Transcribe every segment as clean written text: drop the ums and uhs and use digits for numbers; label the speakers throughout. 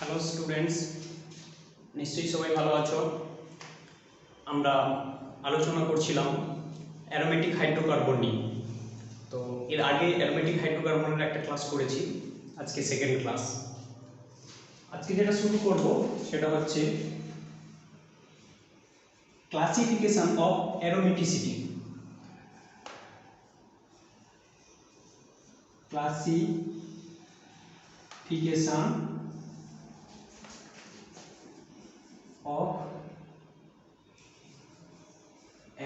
Speaker 1: Hello students, নিশ্চয়ই সবাই ভালো আছো। আমরা আলোচনা করছিলাম অ্যারোমেটিক হাইড্রোকার্বন নিয়ে। তো এর আগে অ্যারোমেটিক হাইড্রোকার্বনের একটা ক্লাস করেছি, আজকে সেকেন্ড ক্লাস। আজকে যেটা শুরু করব সেটা হচ্ছে classification of aromaticity. Classification of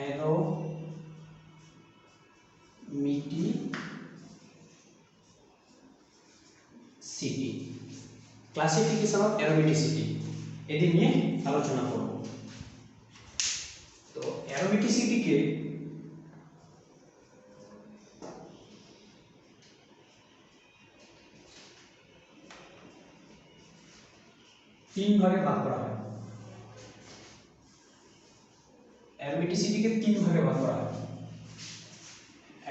Speaker 1: aromaticity, classification of aromaticity এটি নিয়ে আলোচনা করব। তো অ্যারোমেটিসিটিকে তিন ভাগে ভাগ করা হয়। অ্যারোমেটিসিটিকে তিন ভাগে ভাগ করা হয়।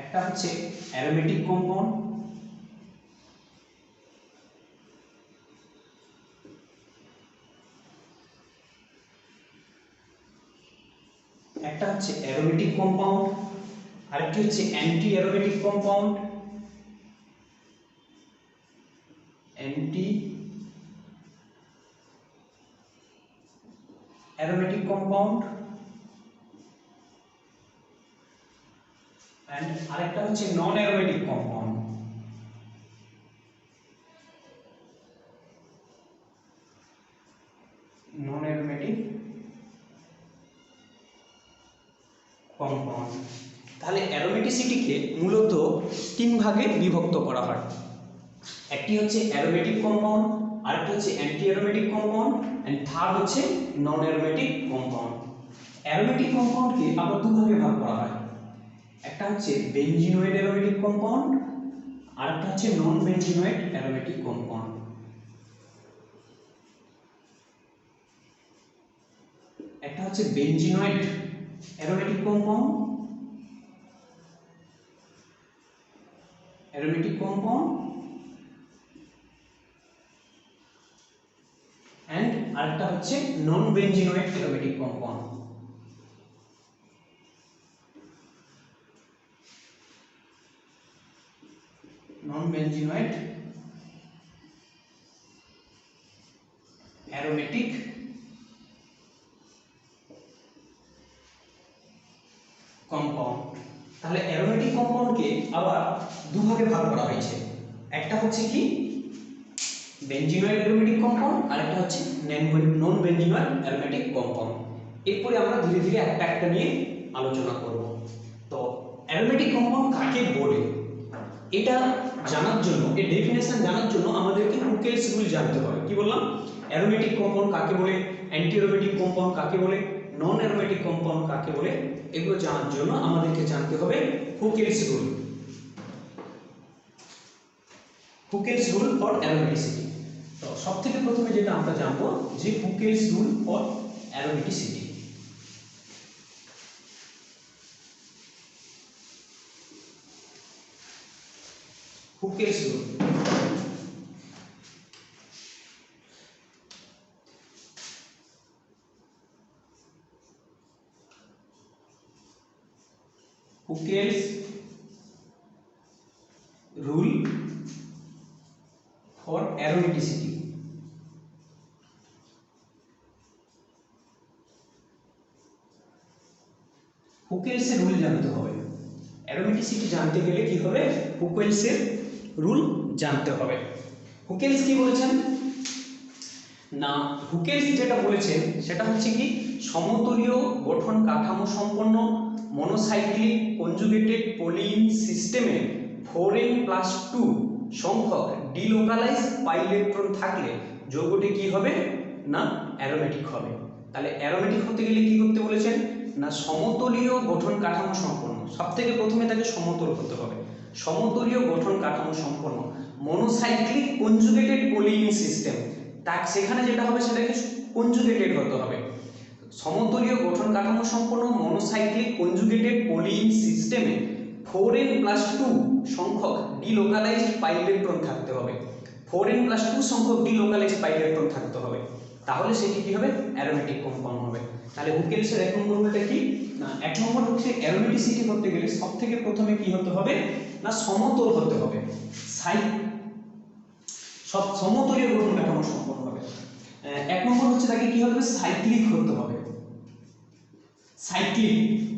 Speaker 1: একটা হচ্ছে অ্যারোমেটিক কম্পাউন্ড, একটা হচ্ছে অ্যারোমেটিক কম্পাউন্ড, আরেকটি হচ্ছে anti aromatic compound, anti aromatic compound, and আরেকটা হচ্ছে non aromatic compound. Non aromatic compound. তাহলে অ্যারোমেটিসিটিকে মূলত তিন ভাগে বিভক্ত করা হয়। একটি হচ্ছে অ্যারোমেটিক কম্পাউন্ড, আরেকটি হচ্ছে anti aromatic compound, and third হচ্ছে নন অ্যারোমেটিক কম্পাউন্ড। অ্যারোমেটিক কম্পাউন্ডকে আবার দু ভাগে ভাগ করা হয়। একটা হচ্ছে বেনজিনোয়েড অ্যারোমেটিক কম্পাউন্ড, আরেকটা হচ্ছে নন বেনজিনোয়েড অ্যারোমেটিক কম্পাউন্ড। একটা হচ্ছে বেনজিনোয়েড অ্যারোমেটিক কম্পাউন্ড, এন্ড আরেকটা হচ্ছে নন বেনজিনোয়েড অ্যারোমেটিক কম্পাউন্ড। নন বেনজিনোয়েড অ্যারোমেটিক কম্পাউন্ড। তাহলে অ্যারোমেটিক কম্পাউন্ডকে আবার দু ভাগে ভাগ করা হয়েছে। একটা হচ্ছে কি বেনজিনোয়েড অ্যারোমেটিক কম্পাউন্ড, আর একটা হচ্ছে নন বেনজিনোয়েড অ্যারোমেটিক কম্পাউন্ড। এরপরে আমরা ধীরে ধীরে একটা একটা নিয়ে আলোচনা করব। তো অ্যারোমেটিক কম্পাউন্ড কাকে বলে এটা জানার জন্য, এর ডেফিনেশন জানার জন্য আমাদেরকে হুকেলস রুল জানতে হবে। কি বললাম? অ্যারোমেটিক কম্পাউন্ড কাকে বলে, অ্যান্টি অ্যারোমেটিক কম্পাউন্ড কাকে বলে, নন অ্যারোমেটিক কম্পাউন্ড কাকে বলে, এগুলো জানার জন্য আমাদেরকে জানতে হবে Huckel's rule. Huckel's rule for aromaticity. তো সবথেকে প্রথমে যেটা আমরা জানবো যে Huckel's rule for aromaticity. Huckel's rule. Huckel's rule for aromaticity. হুকেলসের রুল জানতে হবে। অ্যারোমেটিসিটি জানতে গেলে কি হবে? হুকেলসের রুল জানতে হবে। হুকেলস কি বলেছেন না, হুকেলস যেটা বলেছেন সেটা হচ্ছে কি সমতলীয় গঠন কাঠামো সম্পন্ন মনোসাইক্লিক কনজুগেটেড পলিইন সিস্টেমে 4n+2 সংখ্যক ডিলোকালাইজ পাই ইলেকট্রন থাকলে যৌগটি কি হবে না অ্যারোমেটিক হবে। তাহলে অ্যারোমেটিক হতে গেলে কি করতে বলেছেন না সমতলীয় গঠন কাঠামো সম্পন্ন। সবথেকে প্রথমে তাকে সমতল হতে হবে। সমতলীয় গঠন কাঠামো সম্পন্ন মনোসাইক্লিক কনজুগেটেড পলিইন সিস্টেম, তা সেখানে যেটা হবে সেটাকে কনজুগেটেড হতে হবে। সমতলীয় গঠন কাঠামো সম্পন্ন মনোসাইক্লিক কনজুগেটেড পলিইন সিস্টেমে 4n+2 সংখ্যক ডিলোকালাইজড পাই ইলেকট্রন থাকতে হবে। 4n + 2 সংখ্যক ডিলোকালাইজড পাই ইলেকট্রন থাকতে হবে, তাহলে সেটি কি হবে অ্যারোমেটিক কম্পাউন্ড হবে। তাহলে হুকেলসের 1 নম্বর রুলটা কি না 1 নম্বর হচ্ছে অ্যারোমেটিসিটি করতে গেলে সবথেকে প্রথমে কি হতে হবে না সমতল হতে হবে, সব সমতলীয় গঠন কাঠামো সম্পন্ন হবে। 1 নম্বর হচ্ছে তাকে কি হবে সাইক্লিক হতে হবে, সাইক্লিক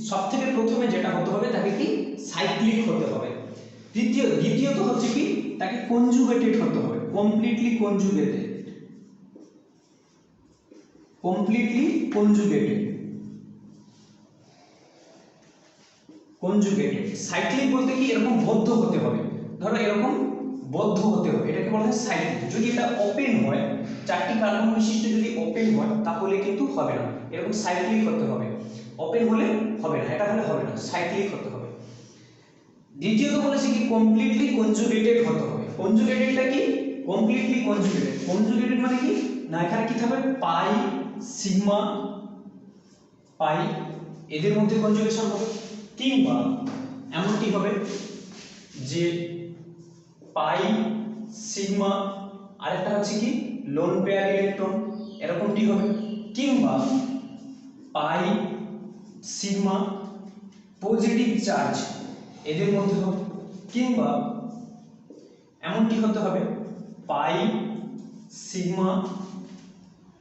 Speaker 1: সবথেকে প্রথমে যেটা হতে হবে তাকে কি সাইক্লিক হতে হবে। দ্বিতীয়ত হচ্ছে কি তাকে কনজুগেটেড হতে হবে, কমপ্লিটলি কনজুগেটেড, সাইক্লিক বলতে কি এরকম বদ্ধ হতে হবে, ধরো এরকম বদ্ধ হতে হবে, এটাকে বলা হয় সাইক্লিক। যদি এটা ওপেন হয়, 4টি কার্বন বিশিষ্ট যদি ওপেন হয় তাহলে কিন্তু হবে না, এরকম সাইক্লিক হতে হবে। ওপেন হলে হবে না, এটা হলে হবে না, সাইক্লিক হতে হবে। দ্বিতীয়ত বলেছে কি কমপ্লিটলি কনজুগেটেড হতে হবে। কনজুগেটেডটা কি কমপ্লিটলি কনজুগেটেড মানে কি না এখানে কি থাকবে পাই সিগমা পাই এদের মধ্যে কনজুগেশন হবে, কিংবা এমনটি হবে যে পাই সিগমা আরেকটা হচ্ছে কি লোন পেয়ার ইলেকট্রন এরকমটি হবে, কিংবা পাই সিগমা পজিটিভ চার্জ এদের মধ্যে হবে, কিংবা এমনটি হতে হবে pi sigma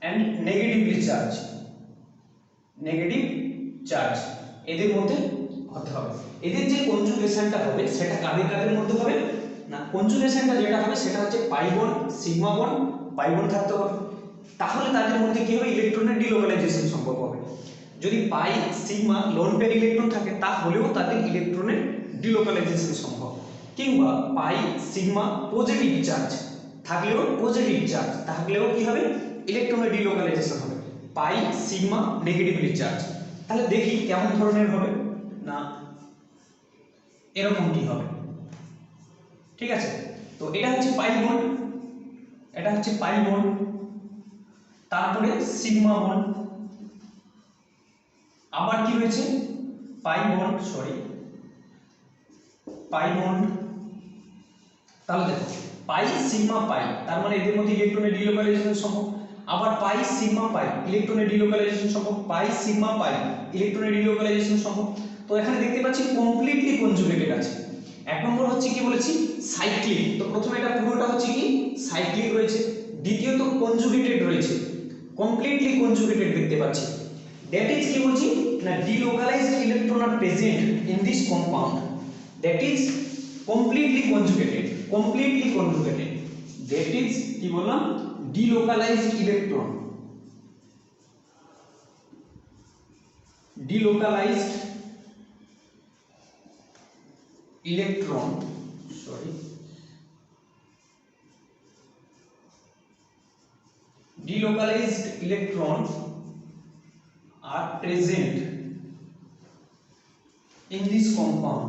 Speaker 1: and negative charge এদের মধ্যে হতে হবে। এদের যে কনজুগেশনটা হবে সেটা কাদের মধ্যে হবে না কনজুগেশনটা যেটা হবে সেটা হচ্ছে পাই bond sigma bond pi bond থাকতে হবে, তাহলে তাদের মধ্যে কি হবে ইলেকট্রনের ডিলোকালাইজেশন সম্ভব হবে। যদি পাই সিগমা লোন পেয়ার ইলেকট্রন থাকে তাহলেও তাদের ইলেকট্রনের ডিলোকালাইজেশন সম্ভব, কিংবা পাই সিগমা পজিটিভ চার্জ থাকলেও কি হবে ইলেকট্রনের ডিলোকালাইজেশন হবে, পাই সিগমা নেগেটিভলি চার্জ। তাহলে দেখি কেমন ধরনের হবে না এরকমটি হবে, ঠিক আছে। তো এটা হচ্ছে পাই বন্ড, তারপরে সিগমা বন্ড, আবার কি হয়েছে পাই বন্ড, তাহলে দেখো পাই সিগমা পাই তার মানে এদের মধ্যে ইলেকট্রনের ডিলোকালাইজেশন সম্ভব, আবার পাই সিগমা পাই ইলেকট্রনের ডিলোকালাইজেশন সম্ভব, পাই সিগমা পাই ইলেকট্রনের ডিলোকালাইজেশন সম্ভব। তো এখানে দেখতে পাচ্ছি কমপ্লিটলি কনজুগেটেড আছে। 1 নম্বর হচ্ছে কি বলেছি সাইক্লিক, তো প্রথমে এটা পুরোটা হচ্ছে কি সাইক্লিক রয়েছে, দ্বিতীয়ত কনজুগেটেড রয়েছে, কমপ্লিটলি কনজুগেটেড দেখতে পাচ্ছি। দ্যাট ইজ কি বলছি না delocalised electron are present in this compound, that is completely conjugated, that is কি বললাম delocalised electron, delocalised electron are present in this compound,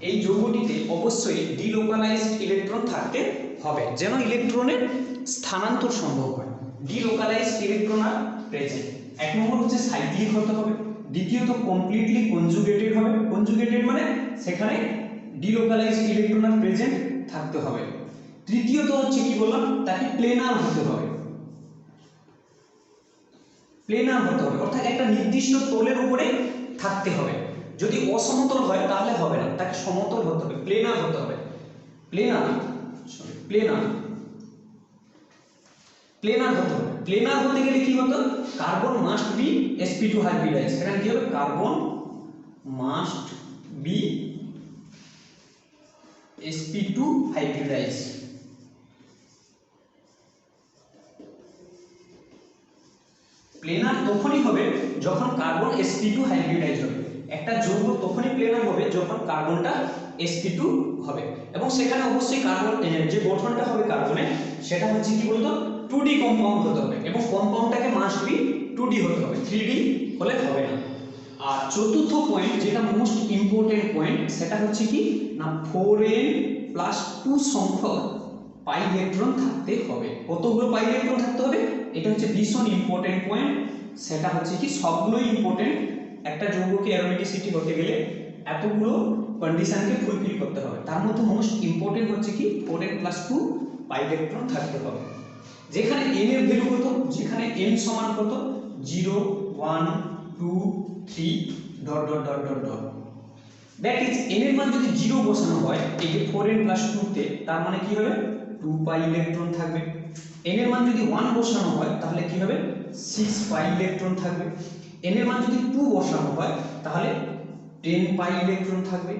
Speaker 1: এই যৌগটিতে অবশ্যই ডিলোকালাইজড ইলেকট্রন থাকতে হবে যেন ইলেকট্রনের স্থানান্তর সম্ভব হয়। Delocalised electron are present. 1 নম্বর হচ্ছে সাইক্লিক হতে হবে, দ্বিতীয়ত কমপ্লিটলি কনজুগেটেড হবে, কনজুগেটেড মানে সেখানে ডিলোকালাইজড ইলেকট্রন আর প্রেজেন্ট থাকতে হবে। তৃতীয়ত হচ্ছে কি বললাম তাকে প্লেনার হতে হবে, অর্থাৎ একটা নির্দিষ্ট তলের উপরে থাকতে হবে। যদি অসমতল হয় তাহলে হবে না, তাকে সমতল হতে হবে, প্লেনার হতে হবে। প্লেনার হতে হবে। প্লেনার হতে গেলে কি হতো carbon must be sp2 hybridise, এখানে কি হবে carbon must be sp2 hybridise. Planer তখনই হবে যখন কার্বন sp2 হাইব্রিডাইজ হবে। একটা যৌগ তখনই প্লেনার হবে যখন কার্বনটা sp2 হবে, এবং সেখানে অবশ্যই কার্বন যে গঠনটা হবে কার্বনের সেটা হচ্ছে কি বলতো 2d কম্পাউন্ড হতে হবে, এবং কম্পাউন্ডটাকে মাস্ট বি 2d হতে হবে, 3d হলে হবে না। আর চতুর্থ পয়েন্ট যেটা মোস্ট ইম্পর্টেন্ট পয়েন্ট সেটা হচ্ছে কি না 4n+2 সংখ্যক পাই ইলেকট্রন থাকতে হবে। কতগুলো পাই ইলেকট্রন থাকতে হবে এটা হচ্ছে ভীষণ ইম্পর্টেন্ট পয়েন্ট, সেটা হচ্ছে কি সবগুলোই ইম্পর্টেন্ট একটা যৌগকে অ্যারোমেটিসিটি হতে গেলে এতগুলো কন্ডিশনকে ফুলফিল করতে হবে। তার মধ্যে মোস্ট ইম্পর্টেন্ট হচ্ছে কি 4n+2 পাই ইলেকট্রন থাকতে হবে। যেখানে n এর ভ্যালু কত, যেখানে n সমান কত 0 1 2 3 dot dot dot dot dot, that is n এর মান যদি 0 বসানো হয় এই যে 4n+2 তে, তার মানে কি হবে 2 পাই ইলেকট্রন থাকবে। n এর মান যদি 1 বসানো হয় তাহলে কি হবে 6 পাই ইলেকট্রন থাকবে। n এর মান যদি 2 বসানো হয় তাহলে 10 পাই ইলেকট্রন থাকবে।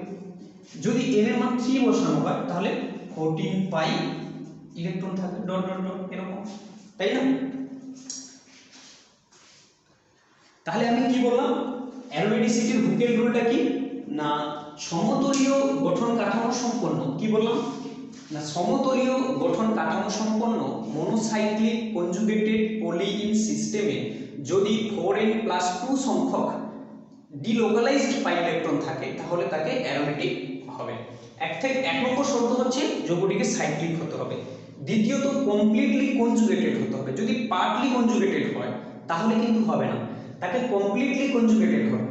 Speaker 1: যদি n এর মান 3 বসানো হয় তাহলে 14 পাই ইলেকট্রন থাকবে, ডট ডট ডট এরকম, তাই না? তাহলে আমি কি বললাম, অ্যারোমেটিসিটির হুকেল রুলটা কি না সমতলীয় গঠন কাঠামো সম্পন্ন, কি বললাম না সমতলীয় গঠন কাঠামো সম্পন্ন মনোসাইক্লিক কনজুগেটেড পলিইন সিস্টেমে যদি 4n+2 সংখ্যক ডিলোকালাইজড পাই ইলেকট্রন থাকে তাহলে তাকে অ্যারোমেটিক হবে। এক নম্বর শর্ত হচ্ছে যৌগটিকে সাইক্লিক হতে হবে। দ্বিতীয়ত কমপ্লিটলি কনজুগেটেড হতে হবে। যদি পার্টলি কনজুগেটেড হয় তাহলে কিন্তু হবে না, তাকে কমপ্লিটলি কনজুগেটেড হবে।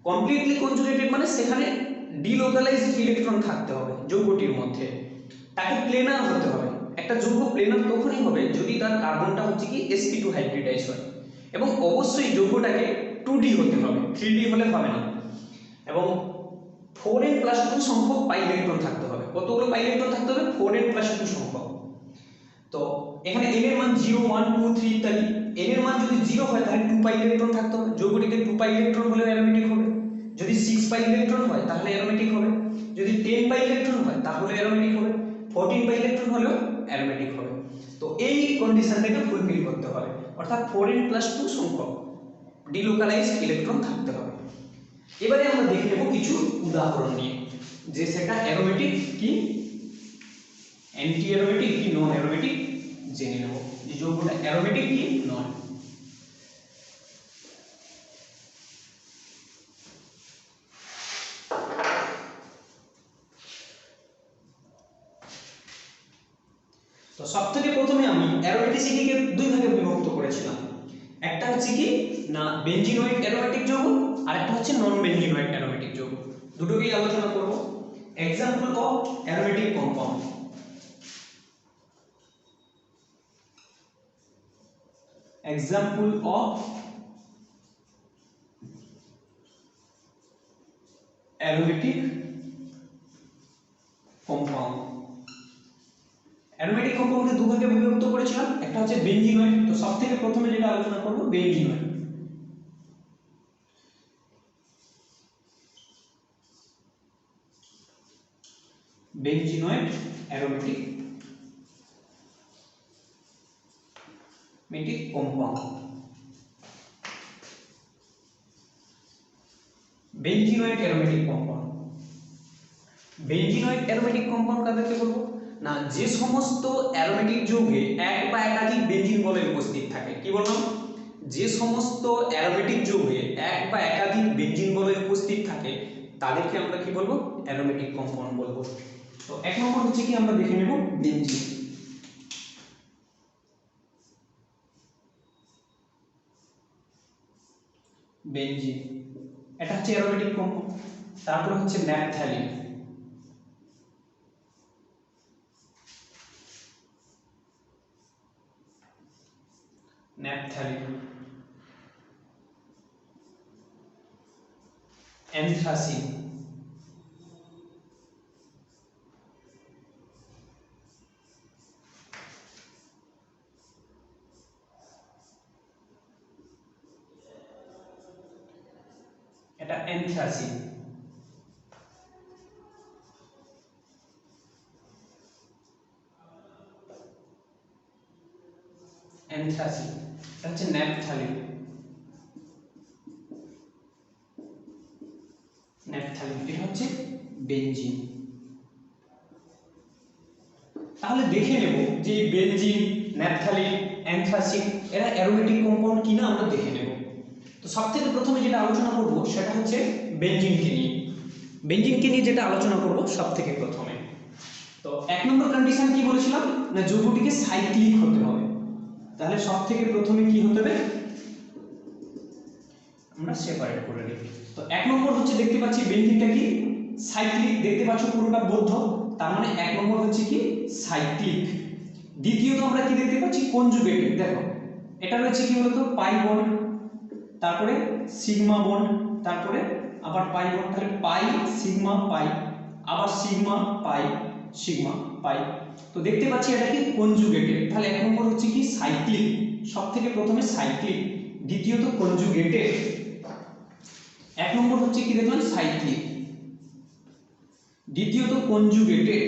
Speaker 1: কমপ্লিটলি কনজুগেটেড মানে সেখানে ডিলোকালাইজড ইলেকট্রন থাকতে হবে যৌগটির মধ্যে। তাকে প্লেনার হতে হবে। একটা যৌগ প্লেনার তখনই হবে যদি তার কার্বনটা হচ্ছে কি sp2 হাইব্রিডাইজ হয়, এবং অবশ্যই যৌগটাকে 2D হতে হবে, 3D হলে হবে না। এবং 4n+2 সংখ্যক পাই ইলেকট্রন থাকতে হবে। কতগুলো পাই ইলেকট্রন থাকতে হবে 4n+2 সংখ্যক। তো এখানে n এর মান 0 1 2 3 ইত্যাদি, n এর মান যদি 0 হয় তাহলে 2 পাই ইলেকট্রন থাকতে হবে। যৌগটিতে 2 পাই ইলেকট্রন হলে অ্যারোমেটিক হবে। যদি 6 পাই ইলেকট্রন হয় তাহলে অ্যারোমেটিক হবে। যদি 10 পাই ইলেকট্রন হয় তাহলে অ্যারোমেটিক হবে। 14 পাই ইলেকট্রন হলেও অ্যারোমেটিক হবে। তো এই কন্ডিশনটাকে ফুলফিল করতে হবে, অর্থাৎ 4n+2 সংখ্যক ডিলোকালাইজড ইলেকট্রন থাকতে হবে। এবারে আমরা দেখে নেব কিছু উদাহরণ নিয়ে যে সেটা অ্যারোমেটিক কি অ্যান্টি অ্যারোমেটিক কি নন অ্যারোমেটিক জেনে নেব, যে যৌগটা অ্যারোমেটিক কি নন। তো সবথেকে প্রথমে আমি অ্যারোমেটিসিটিকে দুই ভাগে বিভক্ত করেছিলাম। একটা হচ্ছে কি না বেনজিনয়েড অ্যারোমেটিক যৌগ, আর একটা হচ্ছে নন বেনজিনয়েড অ্যারোমেটিক যৌগ। দুটোকেই আলোচনা করব। Example of aromatic compound. Example of aromatic compound. Aromatic কম্পাউন্ডকে দুভাগে বিভক্ত করেছিলাম, একটা হচ্ছে বেনজিনয়েড। তো সবথেকে প্রথমে যেটা আলোচনা করব benzenoid. Benzenoid aromatic compound. Benzenoid aromatic compound. Benzenoid aromatic compound কাদেরকে বলবো না যে সমস্ত অ্যারোমেটিক যৌগে এক বা একাধিক বেনজিন বলয় উপস্থিত থাকে। কি বললাম, যে সমস্ত অ্যারোমেটিক যৌগে এক বা একাধিক বেনজিন বলয় উপস্থিত থাকে তাদেরকে আমরা কি বলবো অ্যারোমেটিক কম্পাউন্ড বলবো। তো এক নম্বর হচ্ছে কি আমরা দেখে নেব বেনজিন। বেনজিন এটা হচ্ছে অ্যারোমেটিক কম্পাউন্ড। তারপর হচ্ছে ন্যাপথ্যালিন। ন্যাপথ্যালিন, অ্যানথ্রাসিন, এটা অ্যানথ্রাসিন। অ্যানথ্রাসিন এটা হচ্ছে ন্যাপথ্যালিন। ন্যাপথ্যালিন এটা হচ্ছে বেনজিন। তাহলে দেখে নেব যে বেনজিন, ন্যাপথ্যালিন, অ্যানথ্রাসিন এরা অ্যারোমেটিক কম্পাউন্ড কিনা আমরা দেখে নেব। তো সবথেকে প্রথমে যেটা আলোচনা করব সেটা হচ্ছে বেনজিনকে নিয়ে। বেনজিনকে নিয়ে যেটা আলোচনা করব সবথেকে প্রথমে। তো এক নম্বর কন্ডিশন কি বলেছিলাম না যৌগটিকে সাইক্লিক হতে হবে। তাহলে সবথেকে প্রথমে কি হতে হবে আমরা সেপারেট করে নিই। তো 1 নম্বর হচ্ছে দেখতে পাচ্ছি বেঞ্জিনটা কি সাইক্লিক, দেখতে পাচ্ছ পুরোটা বদ্ধ, তার মানে 1 নম্বর হচ্ছে কি সাইক্লিক। দ্বিতীয়ত আমরা কি দেখতে পাচ্ছি কনজুগেটেড, দেখো এটা রয়েছে কি বলতো পাই বন্ড, তারপরে সিগমা বন্ড, তারপরে আবার পাই বন্ড, তাহলে পাই সিগমা পাই, আবার সিগমা পাই সিগমা পাই। তো দেখতে পাচ্ছি এটা কি কনজুগেটেড, তাহলে 1 নম্বর হচ্ছে কি সাইক্লিক, সবথেকে প্রথমে সাইক্লিক, দ্বিতীয়ত কনজুগেটেড, 1 নম্বর হচ্ছে কি দেখলাম সাইক্লিক, দ্বিতীয়ত কনজুগেটেড,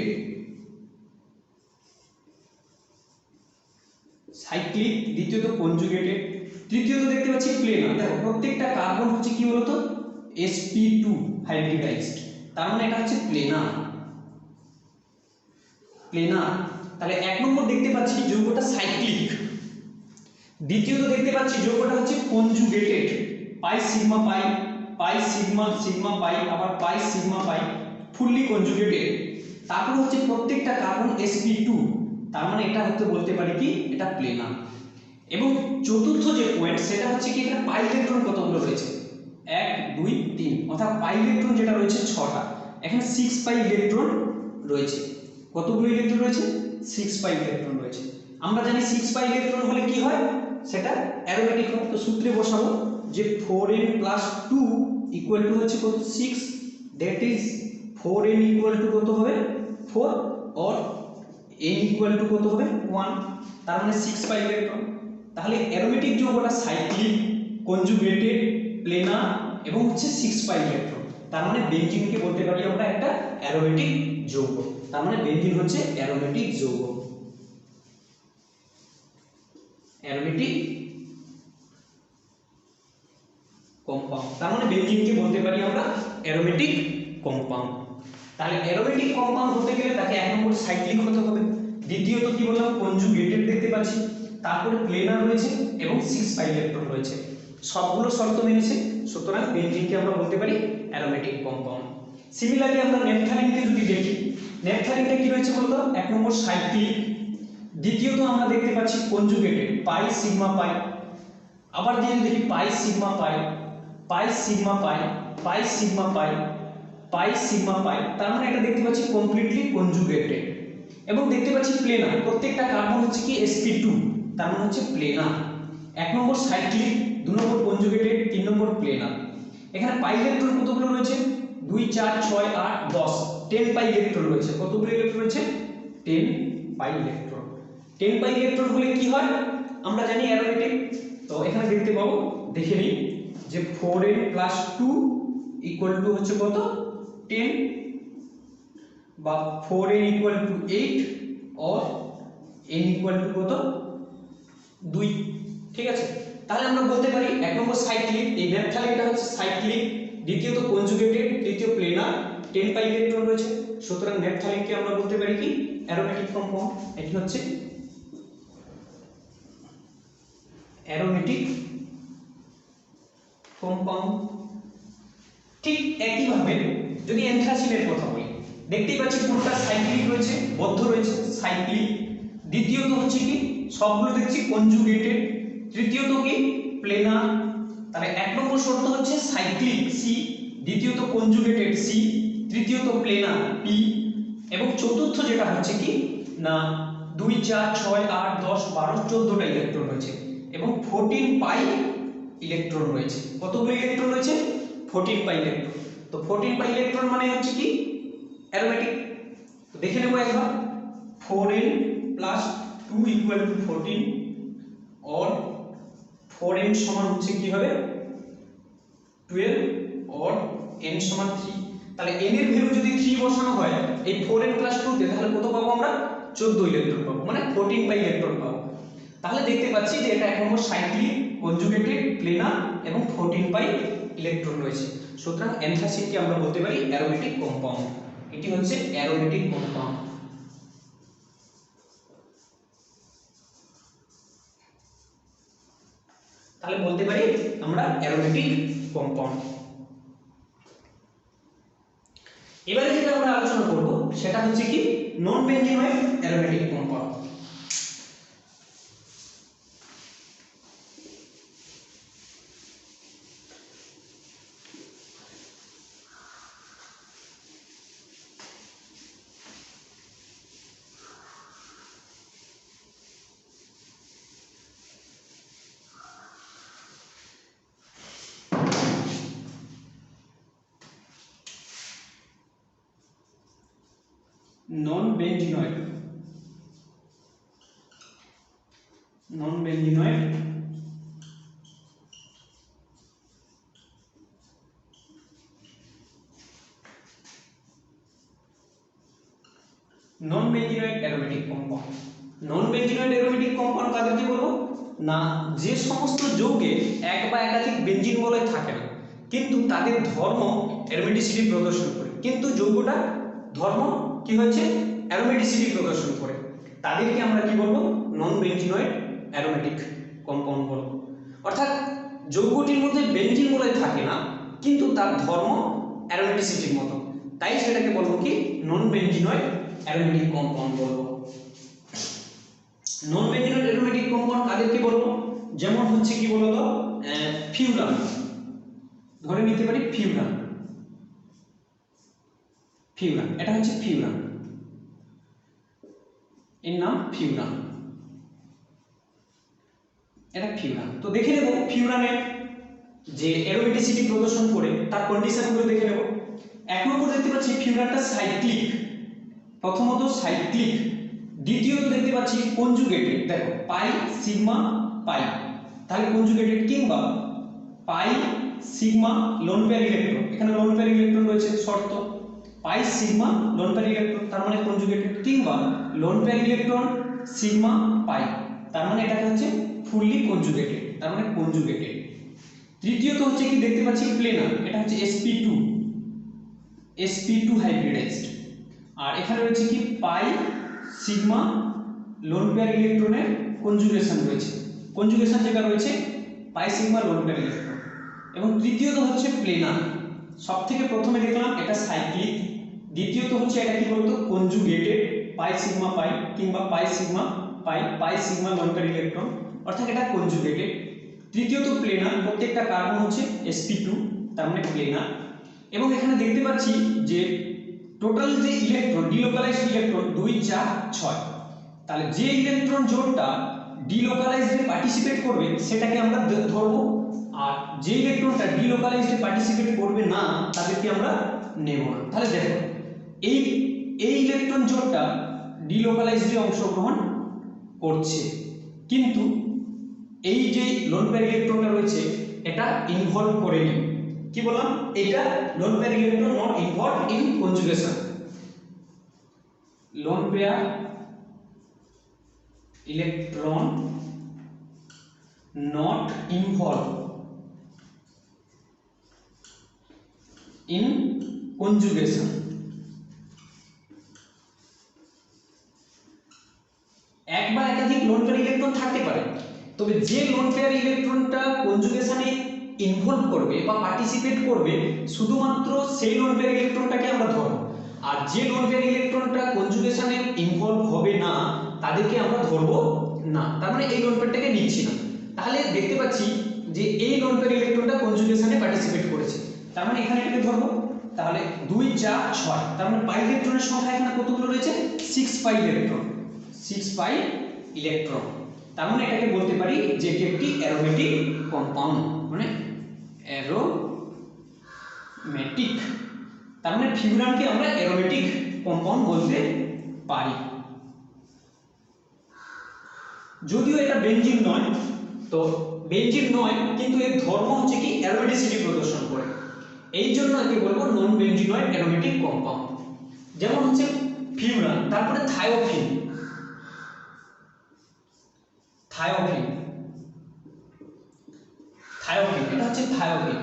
Speaker 1: সাইক্লিক, দ্বিতীয়ত কনজুগেটেড, তৃতীয়ত দেখতে পাচ্ছি প্লেনার। দেখো প্রত্যেকটা কার্বন হচ্ছে কি বলতো sp2 হাইব্রিডাইজড, তার মানে এটা হচ্ছে প্লেনার, প্লেনার। তাহলে 1 নম্বর দেখতে পাচ্ছি যৌগটা সাইক্লিক, দ্বিতীয়ত দেখতে পাচ্ছি যৌগটা হচ্ছে কনজুগেটেড, পাই sigma pi, pi sigma sigma পাই, আবার পাই সিগমা পাই, ফুললি কনজুগেটেড। তারপর হচ্ছে প্রত্যেকটা কার্বন sp2, তার মানে এটা হতে বলতে পারি কি এটা প্লেনার। এবং চতুর্থ যে পয়েন্ট সেটা হচ্ছে কি এখানে পাই ইলেকট্রন কতগুলো রয়েছে 1 2 3, অর্থাৎ পাই ইলেকট্রন যেটা রয়েছে 6টা, এখানে 6 পাই ইলেকট্রন রয়েছে। কতগুলো ইলেকট্রন রয়েছে 6 পাই ইলেকট্রন রয়েছে। আমরা জানি 6 পাই ইলেকট্রন হলে কি হয় সেটা অ্যারোমেটিক হয়। তো সূত্রে বসাবো যে 4n + 2 ইকুয়াল টু হচ্ছে কত 6, that is 4n equal to কত হবে 4 অর n ইকুয়াল টু কত হবে 1, তার মানে 6 পাই ইলেকট্রন। তাহলে অ্যারোমেটিক যৌগটা সাইক্লিক, কনজুগেটেড, প্লেনার এবং হচ্ছে 6 পাই ইলেকট্রন, তার মানে বেনজিনকে বলতে পারি আমরা একটা অ্যারোমেটিক যৌগ, তার মানে বেনজিন হচ্ছে অ্যারোমেটিক যৌগ, অ্যারোমেটিক কম্পাউন্ড, তার মানে বেনজিনকে বলতে পারি আমরা অ্যারোমেটিক কম্পাউন্ড। তাহলে অ্যারোমেটিক কম্পাউন্ড হতে গেলে তাকে 1 নম্বর সাইক্লিক হতে হবে, দ্বিতীয়ত কি বললাম কনজুগেটেড দেখতে পাচ্ছি, তারপরে প্লেনার রয়েছে এবং 6 পাই ইলেকট্রন রয়েছে, সবগুলো শর্ত মেনেছে, সুতরাং বেনজিনকে আমরা বলতে পারি অ্যারোমেটিক কম্পাউন্ড। সিমিলারলি আমরা ন্যাপথালিনকে যদি দেখি, ন্যাপথালিনটা কি রয়েছে বলতো 1 নম্বর সাইক্লিক, দ্বিতীয়ত আমরা দেখতে পাচ্ছি কনজুগেটেড পাই সিগমা পাই, আবার যদি দেখি পাই sigma pi, pi sigma pi, pi sigma pi, pi sigma পাই, তার মানে এটা দেখতে পাচ্ছি কমপ্লিটলি কনজুগেটেড। এবং দেখতে পাচ্ছি প্লেনার, প্রত্যেকটা কার্বন হচ্ছে কি sp2, তার মানে হচ্ছে প্লেনার। 1 নম্বর সাইক্লিক, 2 নম্বর কনজুগেটেড, 3 নম্বর প্লেনার। এখানে পাই ইলেকট্রন কতগুলো রয়েছে 2 4 6 8 10, 10 পাই ইলেকট্রন রয়েছে। কতগুলো ইলেকট্রন রয়েছে 10 পাই ইলেকট্রন। 10 পাই ইলেকট্রন হলে কি হয় আমরা জানি অ্যারোমেটিক। তো এখানে দেখতে পাবো, দেখে নিই যে 4n + 2 ইকুয়াল টু হচ্ছে কত 10, বা 4n equal to 8 or n equal to কত 2, ঠিক আছে। তাহলে আমরা বলতে পারি 1 নম্বর সাইক্লিক, এই ন্যাপথালিনটা হচ্ছে সাইক্লিক, দ্বিতীয়ত কনজুগেটেড, তৃতীয় প্লেনার, 10 পাই ইলেকট্রন রয়েছে, সুতরাং ন্যাপথালিনকে আমরা বলতে পারি কি অ্যারোমেটিক কম্পাউন্ড। এটি হচ্ছে অ্যারোমেটিক কম্পাউন্ড। ঠিক একইভাবে যদি অ্যানথ্রাসিনের কথা বলি, দেখতেই পাচ্ছি পুরোটা সাইক্লিক রয়েছে, বদ্ধ রয়েছে সাইক্লিক, দ্বিতীয়ত হচ্ছে কি সবগুলো দেখছি কনজুগেটেড, তৃতীয়ত কি প্লেনার। তাহলে 1 নম্বর শর্ত হচ্ছে সাইক্লিক সি, দ্বিতীয়ত কনজুগেটেড সি, তৃতীয়ত প্লেনার পি, এবং চতুর্থ যেটা হচ্ছে কি না 2 4 6 8 10 12 14টা ইলেকট্রন রয়েছে এবং 14 পাই ইলেকট্রন রয়েছে। কতগুলো ইলেকট্রন রয়েছে 14 পাই ইলেকট্রন। তো 14 পাই ইলেকট্রন মানে হচ্ছে কি অ্যারোমেটিক। তো দেখে নেব একবার 4n + 2 equal to 14 or 4n সমান হচ্ছে কি হবে 12 অর n সমান 3। তাহলে n এর ভ্যালু যদি 3 বসানো হয় এই 4n + 2 তে, তাহলে কত পাবো আমরা 14 ইলেকট্রন পাবো, মানে 14 পাই ইলেকট্রন পাবো। তাহলে দেখতে পাচ্ছি যে এটা 1 নম্বর সাইক্লিক, কনজুগেটেড, প্লেনার এবং 14 পাই ইলেকট্রন রয়েছে, সুতরাং অ্যানথ্রাসিনকে আমরা বলতে পারি অ্যারোমেটিক কম্পাউন্ড। এটি হচ্ছে অ্যারোমেটিক কম্পাউন্ড। তাহলে বলতে পারি আমরা অ্যারোমেটিক কম্পাউন্ড। এবারে যেটা আমরা আলোচনা করব সেটা হচ্ছে কি নন বেনজিনয়েড অ্যারোমেটিক কম্পাউন্ড। নন বেঞ্জিনয়েড, নন বেঞ্জিনয়েড নন বেঞ্জিনয়েড অ্যারোমেটিক কম্পাউন্ড। নন বেঞ্জিনয়েড অ্যারোমেটিক কম্পাউন্ড কাদেরকে বলবো না, যে সমস্ত যৌগে এক বা একাধিক বেঞ্জিন বলয় থাকে না কিন্তু তাদের ধর্ম অ্যারোমেটিসিটি প্রদর্শন করে, কিন্তু যৌগটা ধর্ম কি হচ্ছে অ্যারোমেটিসিটি প্রদর্শন করে, তাদেরকে আমরা কি বলবো নন বেঞ্জিনয়েড অ্যারোমেটিক কম্পাউন্ড বলবো। অর্থাৎ যৌগটির মধ্যে বেঞ্জিন বলয় থাকে না কিন্তু তার ধর্ম অ্যারোমেটিসিটির মতো, তাই সেটাকে বলবো কি নন বেঞ্জিনয়েড অ্যারোমেটিক কম্পাউন্ড বলবো। নন বেঞ্জিনয়েড অ্যারোমেটিক কম্পাউন্ড কাদেরকে বলবো, যেমন হচ্ছে কি বলতো ফিউরান, ধরে নিতে পারি ফিউরান, ফিউরান এটা হচ্ছে ফিউরান, এর নাম ফিউরান, এটা ফিউরান। তো দেখে নেব ফিউরানের যে অ্যারোমেটিসিটি প্রদর্শন করে তার কন্ডিশনগুলো দেখে নেব। এক নম্বর দেখতে পাচ্ছি ফিউরানটা সাইক্লিক, প্রথমত সাইক্লিক, দ্বিতীয়ত দেখতে পাচ্ছি কনজুগেটেড, দেখো পাই সিগমা পাই, তাহলে কনজুগেটেড, কিংবা pi sigma lone pair electron, এখানে লোন পেয়ার ইলেকট্রন রয়েছে শর্ত, পাই সিগমা লোন পেয়ার ইলেকট্রন তার মানে কনজুগেটেড, কিংবা লোন পেয়ার ইলেকট্রন সিগমা পাই তার মানে এটাকে হচ্ছে ফুললি কনজুগেটেড, তার মানে কনজুগেটেড। তৃতীয়ত হচ্ছে কি দেখতে পাচ্ছি প্লেনার, এটা হচ্ছে sp2, sp2 হাইব্রিডাইজড, আর এখানে রয়েছে কি পাই সিগমা লোন পেয়ার ইলেকট্রনের কনজুগেশন রয়েছে, কনজুগেশন যেটা রয়েছে পাই সিগমা লোন পেয়ার ইলেকট্রন। এবং তৃতীয়ত হচ্ছে প্লেনার, সবথেকে প্রথমে দেখলাম এটা সাইক্লিক, দ্বিতীয়ত হচ্ছে এটা কি বলতো কনজুগেটেড, পাই সিগমা পাই কিংবা pi sigma pi, pi sigma lone pair electron, অর্থাৎ এটা কনজুগেটেড। তৃতীয়ত প্লেনার, প্রত্যেকটা কার্বন হচ্ছে sp2 তার মানে প্লেনার। এবং এখানে দেখতে পাচ্ছি যে টোটাল যে ইলেকট্রন ডিলোকালাইজড ইলেকট্রন 2 4 6, তাহলে যে ইলেকট্রন জোড়টা ডিলোকালাইজডে পার্টিসিপেট করবে সেটাকে আমরা ধরবো, আর যে ইলেকট্রনটা ডিলোকালাইজডে পার্টিসিপেট করবে না তাদেরকে আমরা নেব না। তাহলে দেখো এই এই ইলেকট্রন জোড়টা ডিলোকালাইজডে অংশগ্রহণ করছে, কিন্তু এই যে লোন পেয়ার ইলেকট্রনটা রয়েছে এটা ইনভলভ করেনি, কি বললাম এটা loan pair electron not involve in conjugation, loan pair electron not involve in conjugation. এক বা একাধিক লোন পেয়ার ইলেকট্রন থাকতে পারে, তবে যে লোন পেয়ার ইলেকট্রনটা কনজুগেশনে ইনভলভ করবে বা পার্টিসিপেট করবে শুধুমাত্র সেই লোন পেয়ার ইলেকট্রনটাকে আমরা ধরব, আর যে লোন পেয়ার ইলেকট্রনটা কনজুগেশনে ইনভলভ হবে না তাদেরকে আমরা ধরব না, তার মানে এই লোন পেয়ারটাকে নিচ্ছি না। তাহলে দেখতে পাচ্ছি যে এই লোন পেয়ার ইলেকট্রনটা কনজুগেশনে পার্টিসিপেট করেছে, তার মানে এখানে এটাকে ধরব, তাহলে 2 4 6, তার মানে পাই ইলেকট্রনের সংখ্যা এখানে কতগুলো রয়েছে 6 পাই ইলেকট্রন, 6 পাই ইলেকট্রন, তার মানে এটাকে বলতে পারি যে এটি একটি অ্যারোমেটিক কম্পাউন্ড, মানে অ্যারোমেটিক, তার মানে ফিউরানকে আমরা অ্যারোমেটিক কম্পাউন্ড বলতে পারি। যদিও এটা বেঞ্জিন নয়, তো বেঞ্জিন নয় কিন্তু এর ধর্ম হচ্ছে কি অ্যারোমেটিসিটি প্রদর্শন করে, এই জন্য একে বলবো নন বেঞ্জিনয়েড অ্যারোমেটিক কম্পাউন্ড। যেমন হচ্ছে ফিউরান, তারপরে থায়োফিন, থায়োফিন, থায়োফিন এটা হচ্ছে থায়োফিন,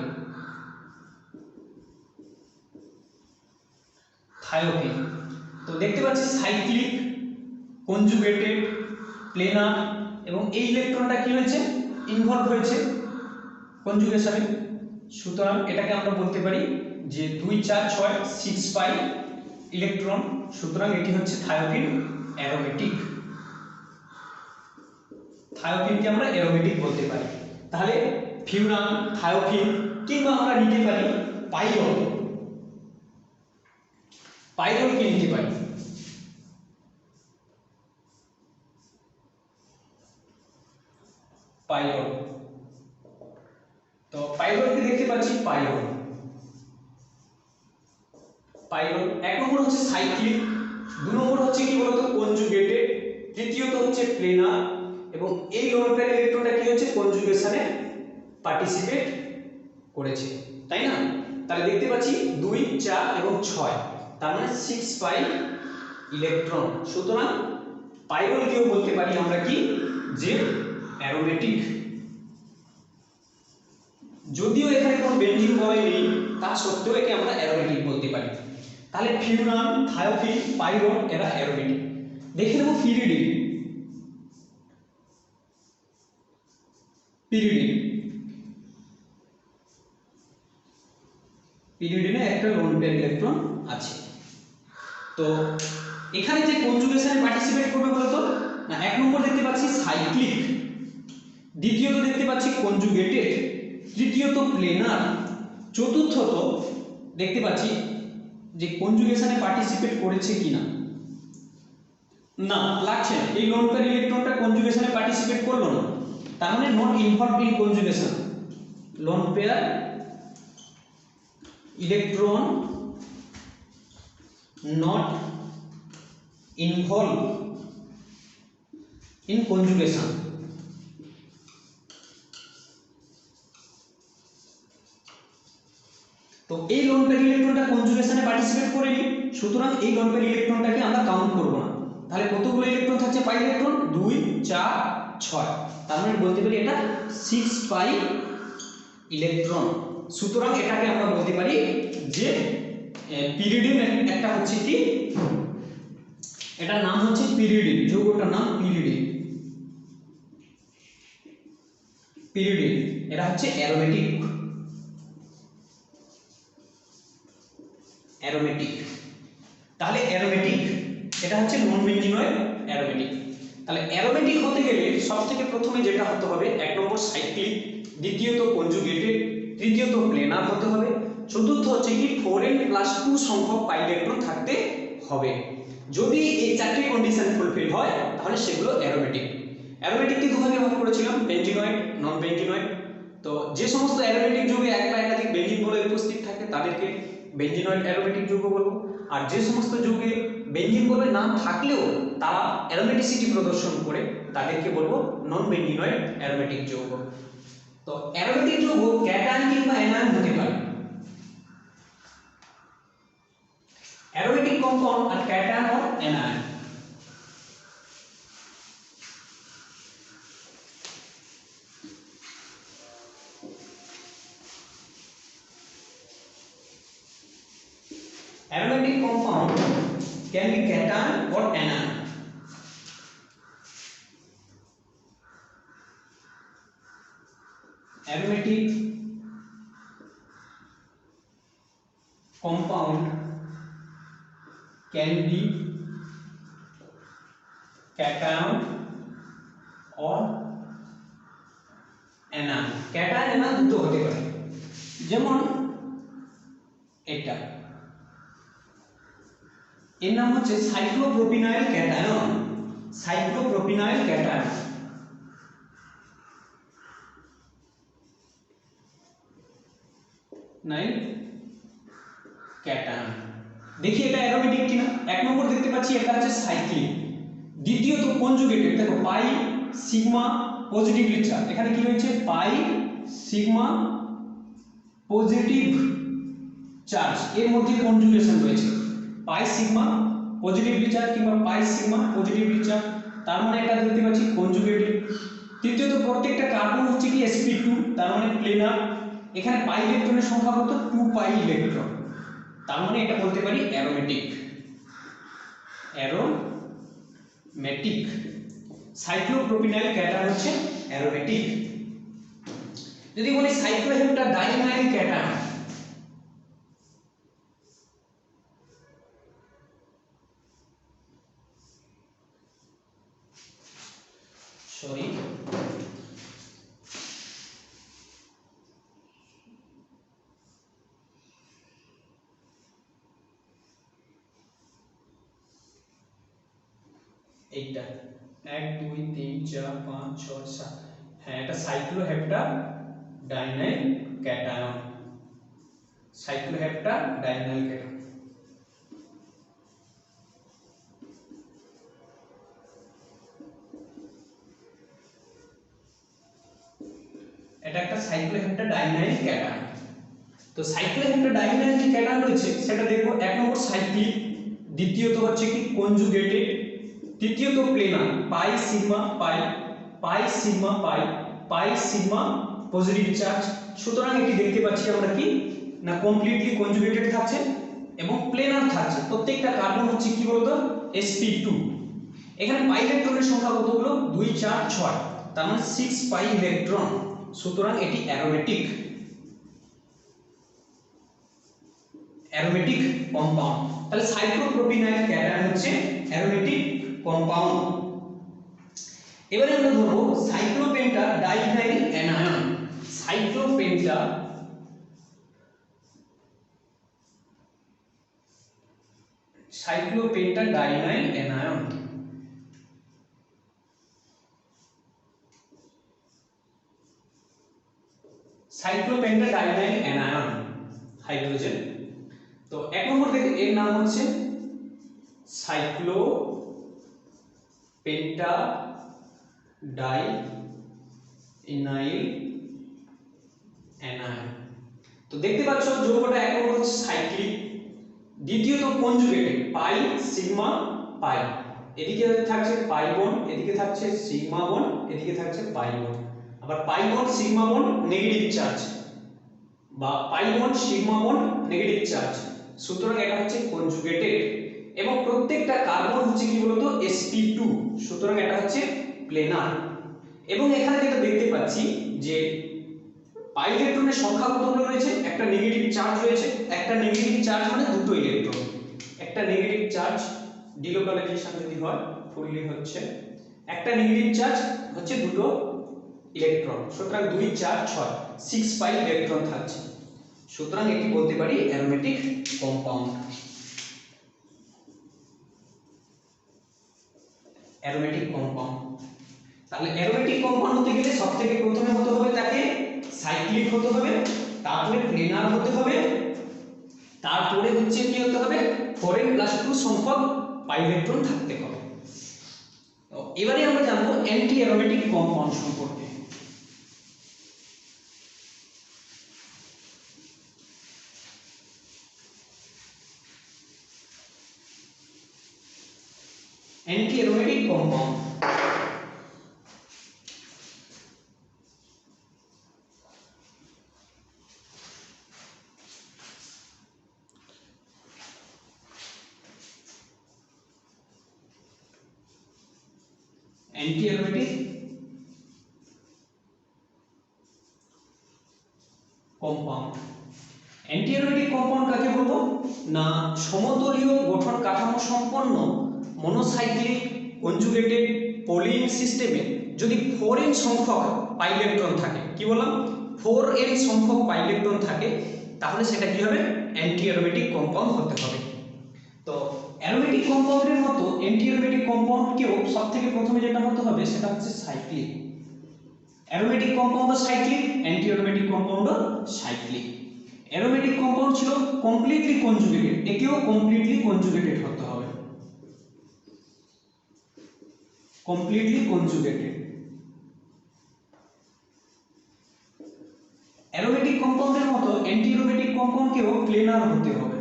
Speaker 1: থায়োফিন। তো দেখতে পাচ্ছি সাইক্লিক, কনজুগেটেড, প্লেনার, এবং এই ইলেকট্রনটা কি হয়েছে ইনভলভ হয়েছে কনজুগেশনে, সুতরাং এটাকে আমরা বলতে পারি যে 2 4 6 6 পাই ইলেকট্রন, সুতরাং এটি হচ্ছে থায়োফিন অ্যারোমেটিক, থায়োফিনকে আমরা অ্যারোমেটিক বলতে পারি। তাহলে ফিউরান, থায়োফিন, কিংবা আমরা নিতে পারি পাইরল, পাইরলকে নিতে পারি, পাইরল। তো পাইরলকে দেখতে পাচ্ছি পাইরল, পাইরল এক নম্বর হচ্ছে সাইক্লিক, দু নম্বর হচ্ছে কি বলতো কনজুগেটেড, তৃতীয়ত হচ্ছে প্লেনার, এবং এই লোন পেয়ার ইলেকট্রনটা কি হচ্ছে কনজুগেশনে পার্টিসিপেট করেছে, তাই না? তাহলে দেখতে পাচ্ছি 2 4 এবং 6, তার মানে 6 পাই ইলেকট্রন। সুতরাং পাইরলকেও বলতে পারি আমরা কি যে অ্যারোমেটিক। যদিও এখানে কোনো বেঞ্জিন বলে নেই, তা সত্ত্বেও একে আমরা অ্যারোমেটিক বলতে পারি। তাহলে ফিউরান, থায়োফিল, পাইরন এরা অ্যারোমেটিক। দেখে নেব পিরিডিন। পিরিডিনে একটা লোন পেয়ার ইলেকট্রন আছে। তো এখানে যে কনজুগেশনে পার্টিসিপেট করবে বলতো না, এক নম্বর দেখতে পাচ্ছি সাইক্লিক, দ্বিতীয়ত দেখতে পাচ্ছি কনজুগেটেড, তৃতীয়ত প্লেনার, চতুর্থত দেখতে পাচ্ছি যে কনজুগেশনে পার্টিসিপেট করেছে কিনা। না, লাগছে না, এই লোন পেয়ার ইলেকট্রনটা কনজুগেশনে পার্টিসিপেট করলো না, তার মানে not involved in conjugation. Loan pair electron not involved in conjugation। তো এই লোন পেয়ার ইলেকট্রনটা কনজুগেশনে পার্টিসিপেট করেনি, সুতরাং এই লোন পেয়ার ইলেকট্রনটাকে আমরা কাউন্ট করব না। তাহলে কতগুলো ইলেকট্রন থাকছে পাই ইলেকট্রন? 2 4 6, তার মানে বলতে পারি এটা 6 পাই ইলেকট্রন। সুতরাং এটাকে আমরা বলতে পারি যে পিরিডিন একটা হচ্ছে কি, এটার নাম হচ্ছে পিরিডিন, যৌগটার নাম পিরিডিন। এটা হচ্ছে অ্যারোমেটিক। তাহলে অ্যারোমেটিক এটা হচ্ছে নন বেঞ্জিনয়েড অ্যারোমেটিক। তাহলে অ্যারোমেটিক হতে গেলে সবথেকে প্রথমে যেটা হতে হবে, এক নম্বর সাইক্লিক, দ্বিতীয়ত কনজুগেটেড, তৃতীয়ত প্লেনার হতে হবে, চতুর্থ হচ্ছে কি 4n+2 সংখ্যক পাই ইলেকট্রন থাকতে হবে। যদি এই চারটি কন্ডিশন ফুলফিল হয় তাহলে সেগুলো অ্যারোমেটিক। অ্যারোমেটিককে দুভাগে ভাগ করেছিলাম, বেঞ্জিনয়েড, নন বেঞ্জিনয়েড। তো যে সমস্ত অ্যারোমেটিক যৌগে এক বা একাধিক বেঞ্জিন বলে উপস্থিত থাকে তাদেরকে বেঞ্জিনয়েড অ্যারোমেটিক যৌগ বলবো, আর যে সমস্ত যৌগে বেঞ্জিন বলে না থাকলেও তারা অ্যারোমেটিসিটি প্রদর্শন করে তাদেরকে বলবো নন বেঞ্জিনয়েড অ্যারোমেটিক যৌগ। তো অ্যারোমেটিক যৌগ ক্যাটায়ন কিংবা অ্যানায়ন হতে পারে। aromatic compound are cation or anion। aromatic compound can be cation or anion। aromatic compound can be cation or anion। cation anion দুটো হতে পারে, যেমন এটা, এর নাম হচ্ছে সাইক্লোপ্রোপিনাইল ক্যাটায়ন। সাইক্লোপ্রোপিনাইল ক্যাটায়ন নাইল ক্যাটায়ন। দেখি এটা অ্যারোমেটিক কিনা। এক নম্বর দেখতে পাচ্ছি এটা হচ্ছে সাইক্লিক, দ্বিতীয়ত কনজুগেটেড। দেখো পাই সিগমা পজিটিভলি চার্জ, এখানে কি হয়েছে পাই সিগমা পজিটিভ চার্জ, এর মধ্যে কনজুগেশন রয়েছে পাই সিগমা পজিটিভলি চার্জ কিংবা পাই সিগমা পজিটিভলি চার্জ, তার মানে এটা দেখতে পাচ্ছি কনজুগেটেড। তৃতীয়ত প্রত্যেকটা কার্বন হচ্ছে কি sp2, তার মানে প্লেনার। এখানে পাই ইলেকট্রনের সংখ্যা কত 2 পাই ইলেকট্রন, তার মানে এটা বলতে পারি অ্যারোমেটিক। অ্যারোমেটিক সাইক্লোপ্রোপিনাইল ক্যাটায়ন হচ্ছে অ্যারোমেটিক। যদি বলি সাইক্লোহেপ্টার ডাইনাইল ক্যাটায়ন, সরি এইটা 1 2 3 4 5 6 7, হ্যাঁ এটা সাইক্লোহেপ্টার ডাইনাইল ক্যাটায়ন। সাইক্লোহেপ্টার ডাইনাইল ক্যাটায়ন। সাইক্লোহেপ্টাডাইনাইল ক্যাটায়ন। তো সাইক্লোহেপ্টাডাইনাইল যে ক্যাটায়ন রয়েছে সেটা দেখো, এক নম্বর সাইক্লিক, দ্বিতীয়ত হচ্ছে কি কনজুগেটেড, তৃতীয়ত প্লেনার, পাই sigma pi, pi sigma pi, pi sigma positive charge. সুতরাং এটি দেখতে পাচ্ছি আমরা কি না কমপ্লিটলি কনজুগেটেড থাকছে এবং প্লেনার থাকছে। প্রত্যেকটা কার্বন হচ্ছে কি বলতো sp2। এখানে পাই ইলেকট্রনের সংখ্যা কতগুলো 2 4 6, তার মানে 6 পাই ইলেকট্রন। সুতরাং এটি অ্যারোমেটিক, অ্যারোমেটিক কম্পাউন্ড। তাহলে সাইক্লোপ্রোপিনাইল ক্যাটায়ন হচ্ছে অ্যারোমেটিক কম্পাউন্ড। এবারে আমরা ধরবো cyclopentadienyl anion. Cyclopentadienyl anion. Cyclopentadienyl anion hydrogen. তো এক নম্বর থেকে এর নাম হচ্ছে সাইক্লোপেন্টা ডাইনাইল অ্যানায়ন। তো দেখতে পাচ্ছ যৌগটা এক নম্বর হচ্ছে সাইক্লিক, দ্বিতীয়ত কনজুগেটেড, পাই সিগমা পাই, এদিকে থাকছে পাই বন্ড, এদিকে থাকছে সিগমা বন্ড, এদিকে থাকছে পাই বন্ড। আবার pi bond sigma bond negative charge, বা pi bond sigma bond negative charge. সুতরাং এটা হচ্ছে কনজুগেটেড এবং প্রত্যেকটা কার্বন হচ্ছে কি বলতো sp2। সুতরাং এটা হচ্ছে প্লেনার। এবং এখানে যেটা দেখতে পাচ্ছি যে পাই ইলেকট্রনের সংখ্যা কতগুলো রয়েছে, একটা নেগেটিভ চার্জ রয়েছে, একটা নেগেটিভ চার্জ মানে দুটো ইলেকট্রন, একটা নেগেটিভ চার্জ ডিলোকালাইজেশন যদি হয় ফুললি হচ্ছে একটা নেগেটিভ চার্জ হচ্ছে দুটো ইলেকট্রন। সুতরাং 2 4 6, 6 পাই ইলেকট্রন থাকছে। সুতরাং এটি বলতে পারি অ্যারোমেটিক কম্পাউন্ড। Aromatic compound. তাহলে অ্যারোমেটিক কম্পাউন্ড হতে গেলে সবথেকে প্রথমে হতে হবে তাকে সাইক্লিক হতে হবে, তারপরে প্লেনার হতে হবে, তারপরে হচ্ছে কি হতে হবে 4n+2 সংখ্যক পাই ইলেকট্রন থাকতে হবে। তো এবারে আমরা জানবো অ্যান্টি অ্যারোমেটিক কম্পাউন্ড সম্পর্কে। Anti aromatic compound. Anti aromatic compound. Anti aromatic compound কাকে বলবো না সমতলীয় গঠন কাঠামো সম্পন্ন মনোসাইক্লিক কনজুগেটেড পলিইন সিস্টেমে যদি 4n সংখ্যক পাই ইলেকট্রন থাকে, কি বললাম 4n সংখ্যক পাই ইলেকট্রন থাকে, তাহলে সেটা কি হবে অ্যান্টি অ্যারোমেটিক কম্পাউন্ড হতে হবে। তো অ্যারোমেটিক কম্পাউন্ডের মতো অ্যান্টি অ্যারোমেটিক কম্পাউন্ডকেও সবথেকে প্রথমে যেটা হতে হবে সেটা হচ্ছে সাইক্লিক। অ্যারোমেটিক কম্পাউন্ডও সাইক্লিক, অ্যান্টি অ্যারোমেটিক কম্পাউন্ডও সাইক্লিক। অ্যারোমেটিক কম্পাউন্ড ছিল কমপ্লিটলি কনজুগেটেড, একেও কমপ্লিটলি কনজুগেটেড হতে হবে, কমপ্লিটলি কনজুগেটেড। অ্যারোমেটিক কম্পাউন্ডের মতো অ্যান্টি অ্যারোমেটিক কম্পাউন্ডকেও প্লেনার হতে হবে,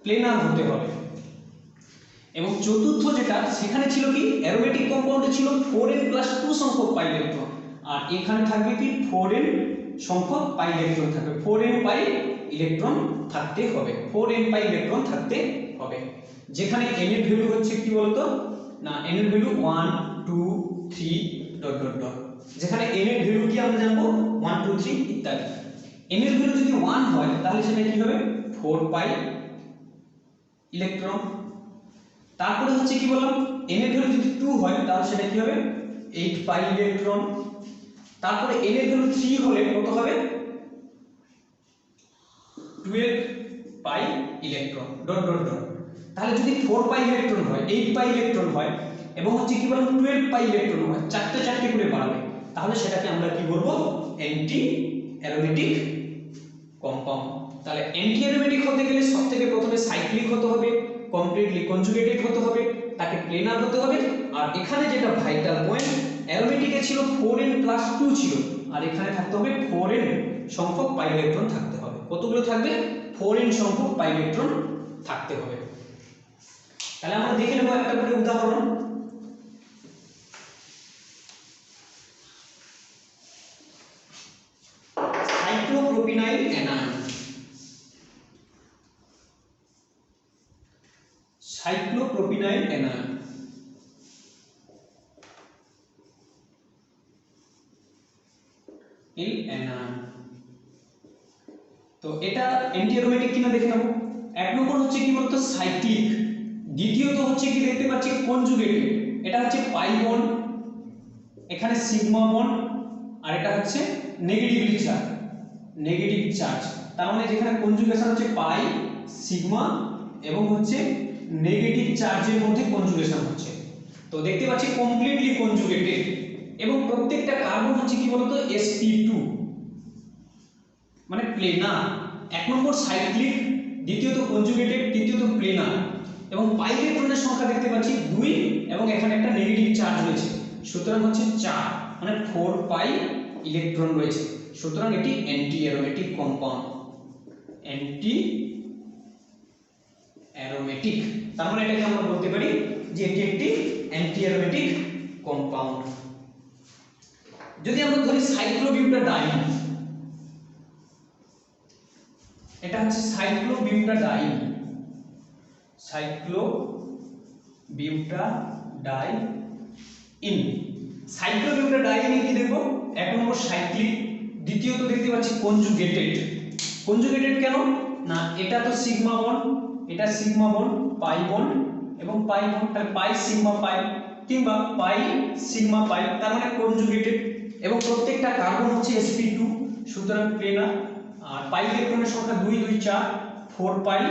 Speaker 1: প্লেনার হতে হবে। এবং চতুর্থ যেটা সেখানে ছিল কি অ্যারোমেটিক কম্পাউন্ডে ছিল 4n+2 সংখ্যক পাই ইলেকট্রন, আর এখানে থাকবে কি 4n সংখ্যক পাই ইলেকট্রন থাকবে, 4n পাই ইলেকট্রন থাকতে হবে, 4n পাই ইলেকট্রন থাকতে হবে। যেখানে n এর ভ্যালু হচ্ছে কি বলতো না n এর ভ্যালু 1 2 3 ডট ডট ডট। যেখানে n এর ভ্যালু কি আমরা জানবো 1 2 3 ইত্যাদি। n এর ভ্যালু যদি 1 হয় তাহলে সেটা কি হবে 4 পাই ইলেকট্রন। তারপরে হচ্ছে কি বললাম n এর ভ্যালু যদি 2 হয় তাহলে সেটা কি হবে 8 পাই ইলেকট্রন। তারপরে n এর ভ্যালু 3 হলে কত হবে 12 pi electron dot dot dot. তাহলে যদি 4 পাই ইলেকট্রন হয় 8 পাই ইলেকট্রন হয় এবং হচ্ছে কি বললাম 12 পাই ইলেকট্রন হয়, চারটে চারটে করে বাড়বে, তাহলে সেটাকে আমরা কি বলবো অ্যান্টি অ্যারোমেটিক কম্পাউন্ড। তাহলে অ্যান্টি অ্যারোমেটিক হতে গেলে সবথেকে প্রথমে সাইক্লিক হতে হবে, কমপ্লিটলি কনজুগেটেড হতে হবে, তাকে প্লেনার হতে হবে। আর এখানে যেটা ভাইটাল পয়েন্ট অ্যারোমেটিকে ছিল 4n+2 ছিল, আর এখানে থাকতে হবে 4n সংখ্যক পাই ইলেকট্রন থাকতে হবে। কতগুলো থাকবে? 4n সংখ্যক পাই ইলেকট্রন থাকতে হবে। তাহলে আমরা দেখে নেব একটা করে উদাহরণ। সাইক্লোপ্রোপিনাইল অ্যানায়ন, সাইক্লোপ্রোপিনাইল অ্যানায়ন এই অ্যানায়ন। তো এটা অ্যান্টি অ্যারোমেটিক কিনা দেখে নেব। এক নম্বর হচ্ছে কি বলতো সাইক্লিক, দ্বিতীয়ত হচ্ছে কি দেখতে পাচ্ছি কনজুগেটেড। এটা হচ্ছে পাই বন্ড, এখানে সিগমা বন্ড, আর এটা হচ্ছে নেগেটিভলি চার্জ, নেগেটিভ চার্জ। তার মানে যেখানে কনজুগেশন হচ্ছে পাই সিগমা এবং হচ্ছে নেগেটিভ চার্জের মধ্যে কনজুগেশন হচ্ছে। তো দেখতে পাচ্ছি কমপ্লিটলি কনজুগেটেড এবং প্রত্যেকটা কার্বন হচ্ছে কি বলতো sp2 মানে প্লেনার। এক নম্বর সাইক্লিক, দ্বিতীয়ত কনজুগেটেড, তৃতীয়ত প্লেনার এবং পাই ইলেকট্রনের সংখ্যা দেখতে পাচ্ছি 2 এবং এখানে একটা নেগেটিভ চার্জ রয়েছে, সুতরাং হচ্ছে 4 মানে 4 পাই ইলেকট্রন রয়েছে। সুতরাং এটি anti aromatic compound, anti aromatic. তার মানে এটাকে আমরা বলতে পারি যে এটি একটি অ্যান্টি অ্যারোমেটিক কম্পাউন্ড। যদি আমরা ধরি সাইক্লোবিউটাডাইন, এটা হচ্ছে সাইক্লোবিউটাডাইন, সাইক্লোবিউটাডাইন। সাইক্লোবিউটাডাইনে কি দেখব? এক নম্বর সাইক্লিক, দ্বিতীয়ত দেখতে পাচ্ছি কনজুগেটেড। কনজুগেটেড কেন না, এটা তো সিগমা বন্ড, এটা সিগমা বন্ড, পাই বন্ড এবং পাই বন্ড, তাহলে পাই সিগমা পাই কিংবা পাই সিগমা পাই, তার মানে কনজুগেটেড এবং প্রত্যেকটা কার্বন হচ্ছে sp2 সুতরাং প্লেনার। আর পাই ইলেকট্রনের সংখ্যা 2 2 4 4 পাই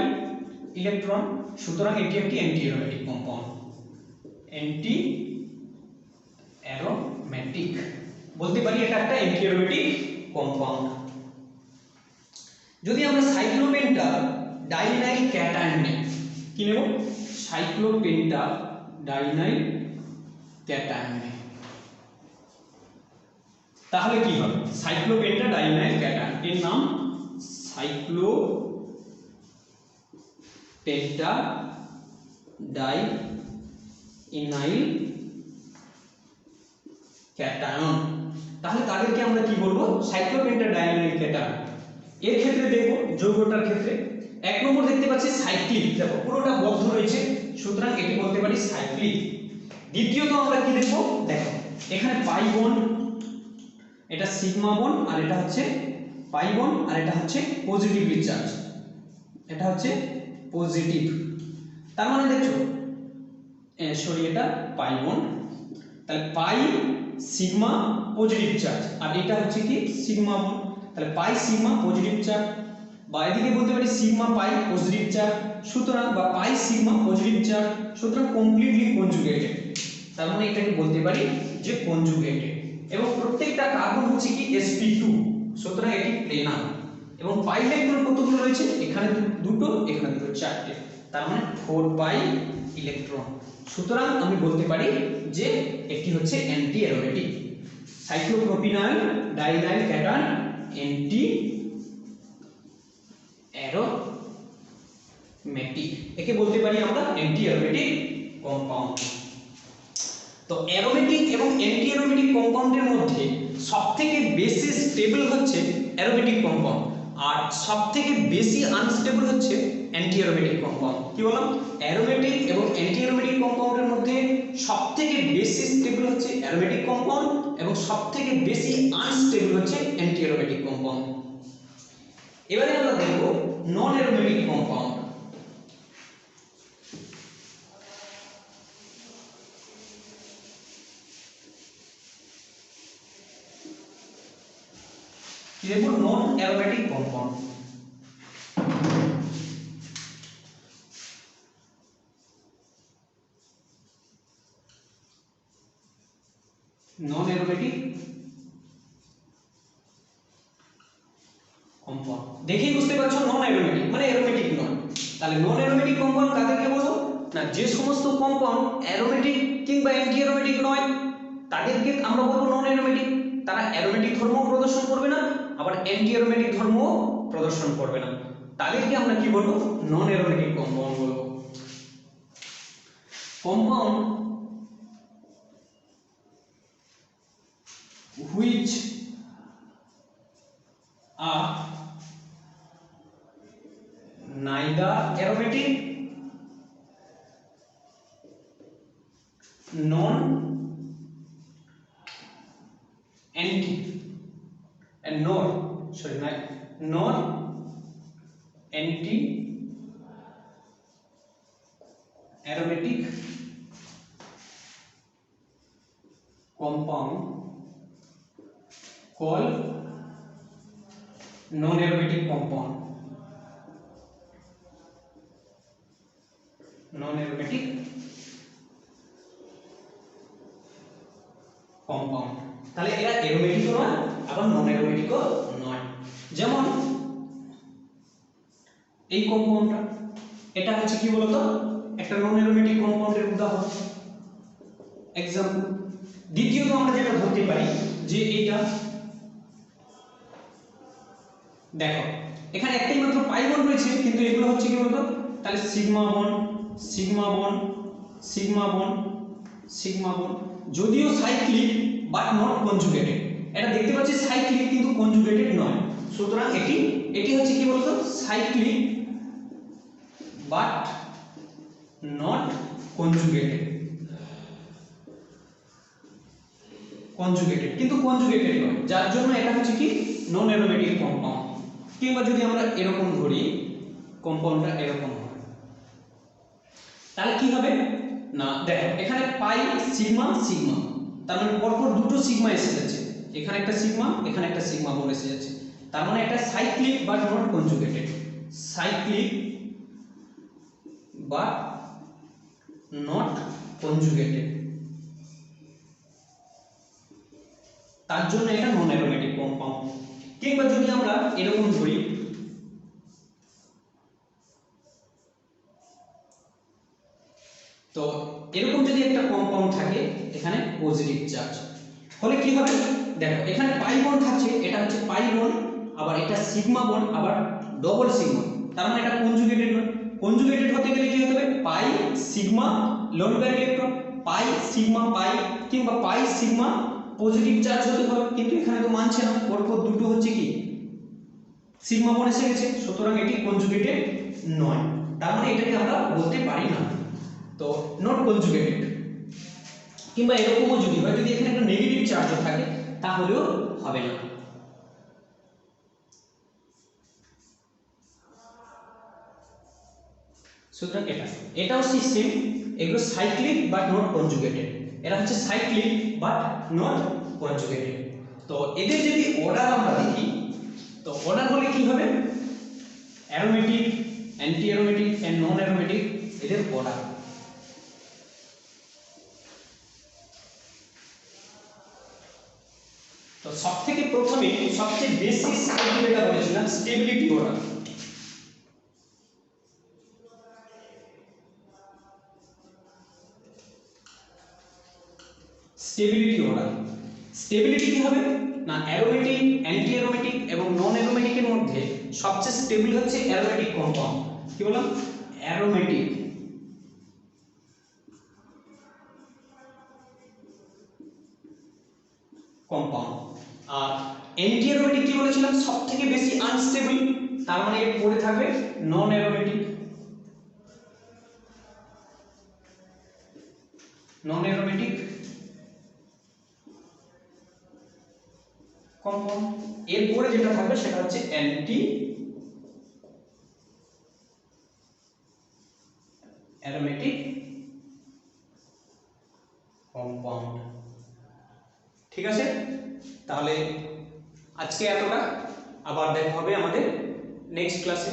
Speaker 1: ইলেকট্রন, সুতরাং এটি একটি anti aromatic compound, anti aromatic বলতে পারি এটা একটা অ্যান্টি অ্যারোমেটিক কম্পাউন্ড। যদি আমরা সাইক্লোপেন্টা ডাইনাইল ক্যাটায়ন নেই, কি নেব? সাইক্লোপেন্টা ডাইনাইল ক্যাটায়ন নেই, তাহলে কি হবে? সাইক্লোপেন্টা ডাইনাইল ক্যাটায়ন, এর নাম সাইক্লোপেন্টা ডাইনাইল ক্যাটায়ন। তাহলে তাদেরকে আমরা কি বলবো? সাইক্লোপেন্টা ডাইনাইল ক্যাটায়ন। এর ক্ষেত্রে দেখো যৌগটার ক্ষেত্রে এক নম্বর দেখতে পাচ্ছি সাইক্লিক, দেখো পুরোটা বদ্ধ রয়েছে, সুতরাং এটি বলতে পারি সাইক্লিক। দ্বিতীয়ত আমরা কি দেখব? দেখো এখানে পাই বন্ড, এটা সিগমা বন্ড আর এটা হচ্ছে পাই বন্ড আর এটা হচ্ছে পজিটিভলি চার্জ, এটা হচ্ছে পজিটিভ। তার মানে দেখছো সরি এটা পাই বন্ড, তাহলে পাই সিগমা পজিটিভ চার্জ আর এটা হচ্ছে কি সিগমা বন্ড, তাহলে পাই সিগমা পজিটিভ চার্জ বা এদিকে বলতে পারি সিগমা পাই পজিটিভ চার্জ, সুতরাং বা পাই সিগমা পজিটিভ চার্জ, সুতরাং কমপ্লিটলি কনজুগেটেড। তার মানে এটাকে বলতে পারি যে কনজুগেটেড এবং প্রত্যেকটা কার্বন হচ্ছে কি sp2 সুতরাং এটি প্লেনার এবং পাই ইলেকট্রন কতগুলো রয়েছে? এখানে দুটো, এখানে দুটো, চারটে, তার মানে 4 পাই ইলেকট্রন। সুতরাং আমি বলতে পারি যে এটি হচ্ছে anti aromatic. Cyclopropenyl dienyl cation anti aromatic, একে বলতে পারি আমরা অ্যান্টি অ্যারোমেটিক কম্পাউন্ড। তো অ্যারোমেটিক এবং অ্যান্টি অ্যারোমেটিক কম্পাউন্ডের মধ্যে সবথেকে বেশি স্টেবল হচ্ছে অ্যারোমেটিক কম্পাউন্ড আর সবথেকে বেশি আনস্টেবল হচ্ছে অ্যান্টি অ্যারোমেটিক কম্পাউন্ড। কি বললাম? অ্যারোমেটিক এবং অ্যান্টি অ্যারোমেটিক কম্পাউন্ডের মধ্যে সবথেকে বেশি স্টেবল হচ্ছে অ্যারোমেটিক কম্পাউন্ড এবং সবথেকে বেশি আনস্টেবল হচ্ছে অ্যান্টি অ্যারোমেটিক কম্পাউন্ড। এবারে আমরা দেখব নন অ্যারোমেটিক কম্পাউন্ড। দেখব নন aromatic compound. Non aromatic compound দেখেই বুঝতে পারছো নন অ্যারোমেটিক মানে অ্যারোমেটিক নয়। তাহলে নন অ্যারোমেটিক কম্পাউন্ড কাদেরকে বলো? না যে সমস্ত কম্পাউন্ড অ্যারোমেটিক কিংবা অ্যান্টি অ্যারোমেটিক নয় তাদেরকে আমরা বলবো নন অ্যারোমেটিক। তারা অ্যারোমেটিক ধর্ম প্রদর্শন করবে না, আবার অ্যান্টি অ্যারোমেটিক ধর্মও প্রদর্শন করবে না, তাদেরকে আমরা কি বলবো? নন অ্যারোমেটিক কম্পাউন্ড বলবো। Compound which are neither aromatic nor anti and nor anti aromatic compound called non aromatic compound, non aromatic compound। তাহলে এরা অ্যারোমেটিকও নয় আবার নন অ্যারোমেটিকও নয়। যেমন এই কম্পাউন্ডটা, এটা হচ্ছে কি বলতো? একটা নন অ্যারোমেটিক কম্পাউন্ডের উদাহরণ, এক্সাম্পল। দ্বিতীয়ত আমরা যেটা ধরতে পারি যে এটা দেখো এখানে একটাই মাত্র পাই বন্ড রয়েছে, কিন্তু এগুলো হচ্ছে কি বলতো? তাহলে sigma bond sigma bond sigma bond sigma bond, যদিও সাইক্লিক বাট নট কনজুগেটেড। এটা দেখতে পাচ্ছি সাইক্লিক কিন্তু কনজুগেটেড নয়, সুতরাং এটি হচ্ছে কি বলতো? Cyclic but not conjugated, conjugated কিন্তু কনজুগেটেড নয়, যার জন্য এটা হচ্ছে কি নন অ্যারোমেটিক কম্পাউন্ড। কিংবা যদি আমরা এরকম ধরি, কম্পাউন্ডটা এরকম হয়, তাহলে কি হবে না? দেখো এখানে পাই সিগমা সিগমা, তার মানে পরপর দুটো সিগমা এসে যাচ্ছে, এখানে একটা সিগমা এখানে একটা সিগমা বলে এসে যাচ্ছে, তার মানে একটা cyclic but not conjugated, cyclic but not conjugated, তার জন্য এটা নন অ্যারোমেটিক কম্পাউন্ড। কিংবা যদি আমরা এরকম ধরি, তো এরকম যদি একটা কম্পাউন্ড থাকে এখানে পজিটিভ চার্জ, ফলে কি হবে? দেখো এখানে পাই বন্ড থাকছে, এটা হচ্ছে পাই বন্ড, আবার এটা সিগমা বন্ড, আবার ডবল সিগমা, তার মানে এটা কনজুগেটেড নয়। কনজুগেটেড হতে গেলে কি হতে হবে? Pi sigma lone pair electron, pi sigma pi, কিংবা পাই সিগমা পজিটিভ চার্জ হতে হবে, কিন্তু এখানে তো মানছে না, পরপর দুটো হচ্ছে কি সিগমা বন্ড এসে গেছে, সুতরাং এটি কনজুগেটেড নয়, তার মানে এটাকে আমরা বলতে পারি না, তো নট কনজুগেটেড। কিংবা এরকমও যদি হয়, যদি এখানে একটা নেগেটিভ চার্জও থাকে তাহলেও হবে না। সুতরাং এটাও সিস্টেম, এগুলো সাইক্লিক বাট নট কনজুগেটেড, এরা হচ্ছে সাইক্লিক বাট নট কনজুগেটেড। তো এদের যদি অর্ডার আমরা দেখি, তো অর্ডার হলে কি হবে? Aromatic, anti aromatic and non aromatic, এদের অর্ডার। তো সবথেকে প্রথমে সবচেয়ে বেশি স্টেবল যেটা বলেছিলাম, stability order. Stability order, stability কি হবে না? অ্যারোমেটিক, অ্যান্টি অ্যারোমেটিক এবং নন অ্যারোমেটিকের মধ্যে সবচেয়ে স্টেবল হচ্ছে অ্যারোমেটিক কম্পাউন্ড। কি বললাম? Aromatic compound. আর অ্যান্টি অ্যারোমেটিক কি বলেছিলাম? সবথেকে বেশি আনস্টেবল, তার মানে এর পরে থাকবে নন অ্যারোমেটিক। নন অ্যারোমেটিক কম্পাউন্ড, এরপরে যেটা থাকবে সেটা হচ্ছে অ্যান্টি অ্যারোমেটিক কম্পাউন্ড। ঠিক আছে, তাহলে আজকে এতটা, আবার দেখা হবে আমাদের নেক্সট ক্লাসে।